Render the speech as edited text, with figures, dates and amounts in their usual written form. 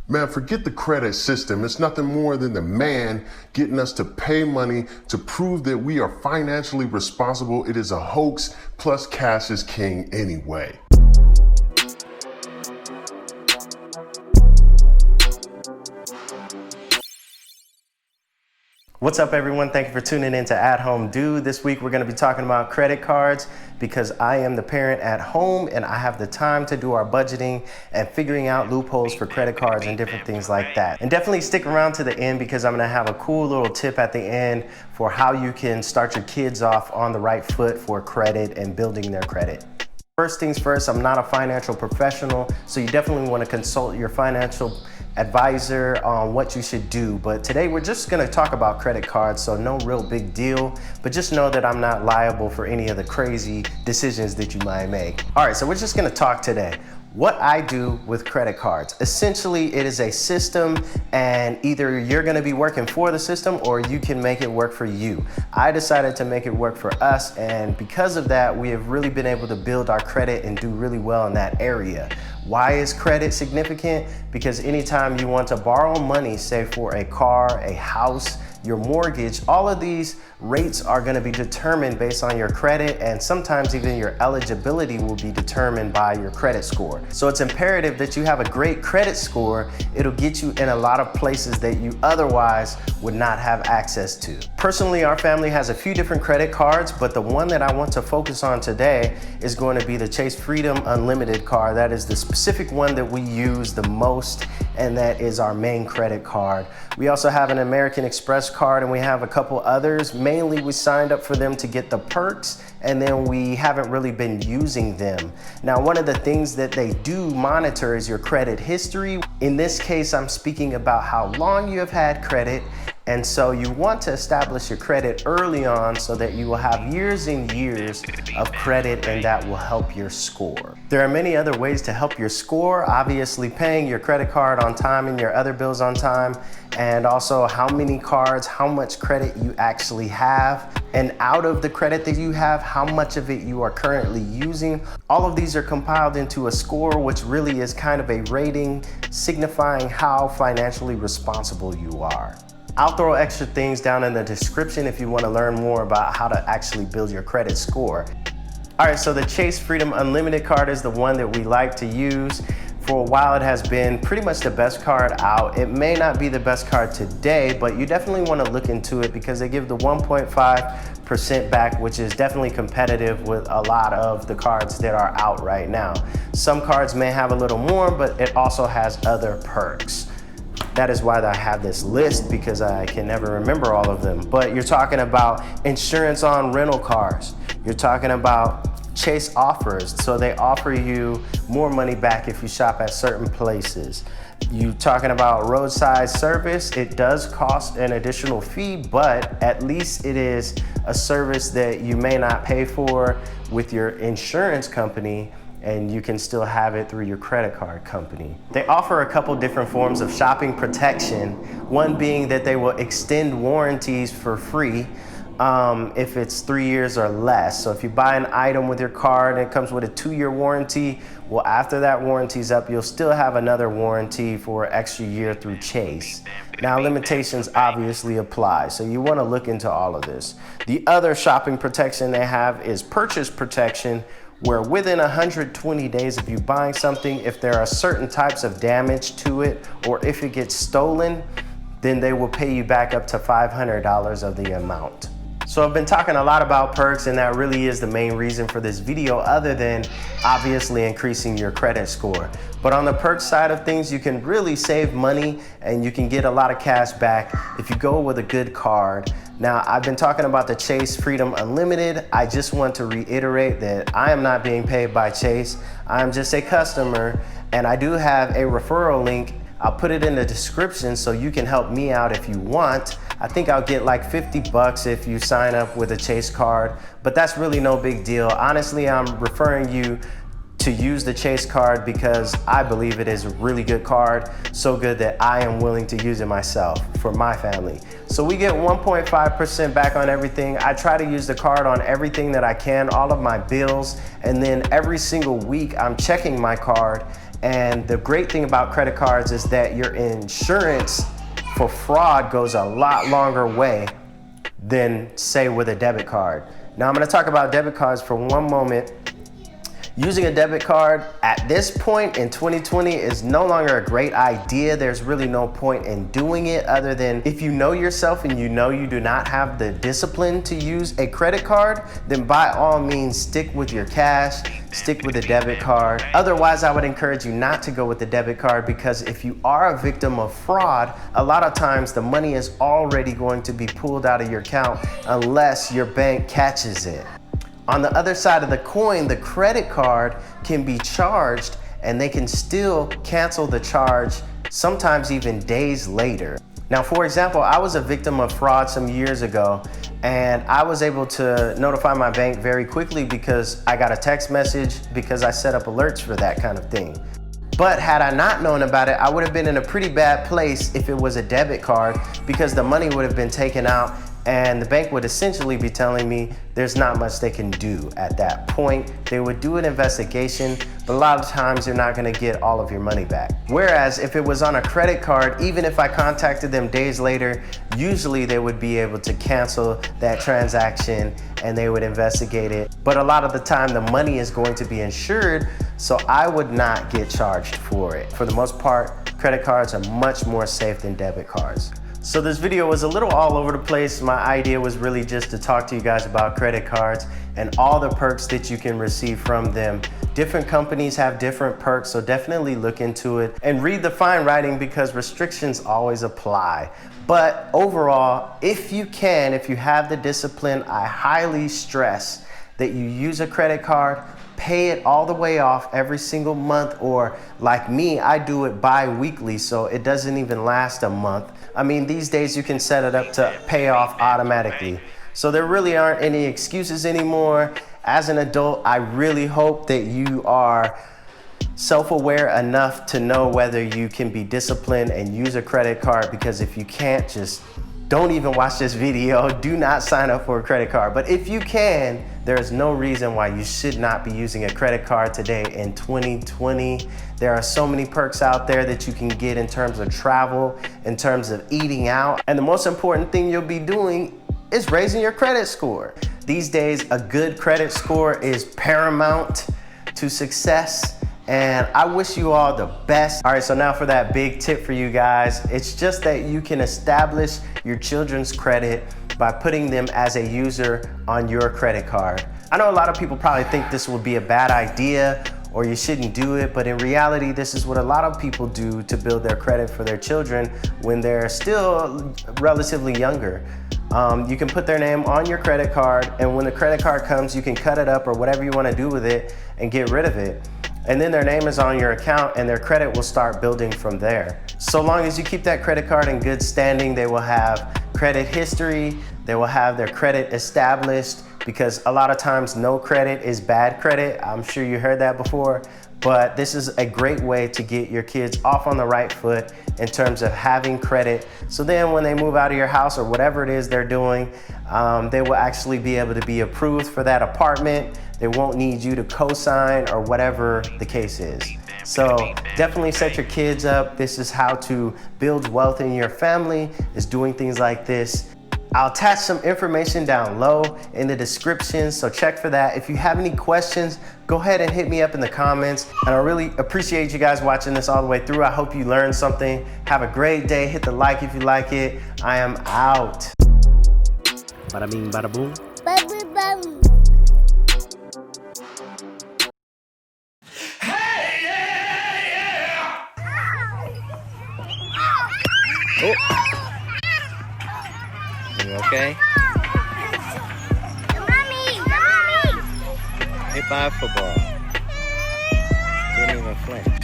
Man, forget the credit system. It's nothing more than the man getting us to pay money to prove that we are financially responsible. It is a hoax, plus cash is king anyway. What's up, everyone? Thank you for tuning in to At Home Dude. This week we're going to be talking about credit cards because I am the parent at home and I have the time to do our budgeting and figuring out loopholes for credit cards and different things like that. And definitely stick around to the end because I'm going to have a cool little tip at the end for how you can start your kids off on the right foot for credit and building their credit. First things first, I'm not a financial professional, so you definitely want to consult your financial advisor on what you should do. But today we're just going to talk about credit cards, so no real big deal, but just know that I'm not liable for any of the crazy decisions that you might make. All right, so we're just going to talk today. What I do with credit cards. Essentially, it is a system, and either you're gonna be working for the system or you can make it work for you. I decided to make it work for us, and because of that, we have really been able to build our credit and do really well in that area. Why is credit significant? Because anytime you want to borrow money, say for a car, a house, your mortgage, all of these rates are going to be determined based on your credit, and sometimes even your eligibility will be determined by your credit score. So it's imperative that you have a great credit score. It'll get you in a lot of places that you otherwise would not have access to. Personally, our family has a few different credit cards, but the one that I want to focus on today is going to be the Chase Freedom Unlimited card. That is the specific one that we use the most, and that is our main credit card. We also have an American Express card, and we have a couple others. Mainly we signed up for them to get the perks, and then we haven't really been using them. Now, one of the things that they do monitor is your credit history. In this case, I'm speaking about how long you have had credit. And so you want to establish your credit early on so that you will have years and years of credit, and that will help your score. There are many other ways to help your score. Obviously, paying your credit card on time and your other bills on time, and also how many cards, how much credit you actually have, and out of the credit that you have, how much of it you are currently using. All of these are compiled into a score, which really is kind of a rating signifying how financially responsible you are. I'll throw extra things down in the description if you want to learn more about how to actually build your credit score. All right, so the Chase Freedom Unlimited card is the one that we like to use. For a while, it has been pretty much the best card out. It may not be the best card today, but you definitely want to look into it because they give the 1.5% back, which is definitely competitive with a lot of the cards that are out right now. Some cards may have a little more, but it also has other perks. That is why I have this list, because I can never remember all of them. But you're talking about insurance on rental cars. You're talking about Chase offers, so they offer you more money back if you shop at certain places. You talking about roadside service. It does cost an additional fee, but at least it is a service that you may not pay for with your insurance company, and you can still have it through your credit card company. They offer a couple different forms of shopping protection, one being that they will extend warranties for free if it's 3 years or less. So if you buy an item with your card and it comes with a 2-year warranty, well, after that warranty's up, you'll still have another warranty for an extra year through Chase. Now, limitations obviously apply, so you want to look into all of this. The other shopping protection they have is purchase protection, where within 120 days of you buying something, if there are certain types of damage to it or if it gets stolen, then they will pay you back up to $500 of the amount. So I've been talking a lot about perks, and that really is the main reason for this video, other than obviously increasing your credit score. But on the perks side of things, you can really save money and you can get a lot of cash back if you go with a good card. Now, I've been talking about the Chase Freedom Unlimited. I just want to reiterate that I am not being paid by Chase. I'm just a customer, and I do have a referral link. I'll put it in the description so you can help me out if you want. I think I'll get like 50 bucks if you sign up with a Chase card, but that's really no big deal. Honestly, I'm referring you to use the Chase card because I believe it is a really good card, so good that I am willing to use it myself for my family. So we get 1.5% back on everything. I try to use the card on everything that I can, all of my bills, and then every single week I'm checking my card And the great thing about credit cards is that your insurance for fraud goes a lot longer way than, say, with a debit card. Now I'm gonna talk about debit cards for one moment. Using a debit card at this point in 2020 is no longer a great idea. There's really no point in doing it other than if you know yourself and you know you do not have the discipline to use a credit card, then by all means stick with your cash, stick with a debit card. Otherwise, I would encourage you not to go with the debit card, because if you are a victim of fraud, a lot of times the money is already going to be pulled out of your account unless your bank catches it. On the other side of the coin, the credit card can be charged and they can still cancel the charge, sometimes even days later. Now, for example, I was a victim of fraud some years ago, and I was able to notify my bank very quickly because I got a text message because I set up alerts for that kind of thing. But had I not known about it, I would have been in a pretty bad place if it was a debit card, because the money would have been taken out and the bank would essentially be telling me there's not much they can do at that point. They would do an investigation, but a lot of times you're not gonna get all of your money back. Whereas if it was on a credit card, even if I contacted them days later, usually they would be able to cancel that transaction and they would investigate it. But a lot of the time the money is going to be insured, so I would not get charged for it. For the most part, credit cards are much more safe than debit cards. So this video was a little all over the place. My idea was really just to talk to you guys about credit cards and all the perks that you can receive from them. Different companies have different perks, so definitely look into it and read the fine writing, because restrictions always apply. But overall, if you have the discipline, I highly stress that you use a credit card, pay it all the way off every single month, or like me, I do it bi-weekly, so it doesn't even last a month. I mean, these days you can set it up to pay off automatically. So there really aren't any excuses anymore. As an adult, I really hope that you are self-aware enough to know whether you can be disciplined and use a credit card, because if you can't, just don't even watch this video. Do not sign up for a credit card. But if you can, there is no reason why you should not be using a credit card today in 2020. There are so many perks out there that you can get in terms of travel, in terms of eating out. And the most important thing you'll be doing is raising your credit score. These days, a good credit score is paramount to success. And I wish you all the best. All right, so now for that big tip for you guys. It's just that you can establish your children's credit by putting them as a user on your credit card. I know a lot of people probably think this would be a bad idea or you shouldn't do it, but in reality, this is what a lot of people do to build their credit for their children when they're still relatively younger. You can put their name on your credit card, and when the credit card comes, you can cut it up or whatever you want to do with it and get rid of it. And then their name is on your account and their credit will start building from there. So long as you keep that credit card in good standing, they will have credit history, they will have their credit established, because a lot of times no credit is bad credit. I'm sure you heard that before, but this is a great way to get your kids off on the right foot in terms of having credit. So then when they move out of your house or whatever it is they're doing, they will actually be able to be approved for that apartment. They won't need you to co-sign or whatever the case is. So definitely set your kids up. This is how to build wealth in your family, is doing things like this. I'll attach some information down low in the description, so check for that. If you have any questions, go ahead and hit me up in the comments. And I really appreciate you guys watching this all the way through. I hope you learned something. Have a great day. Hit the like if you like it. I am out. Bada bing, bada boom. Bada boom. Oh. You okay? Mommy! Hit by a football. Didn't even flinch.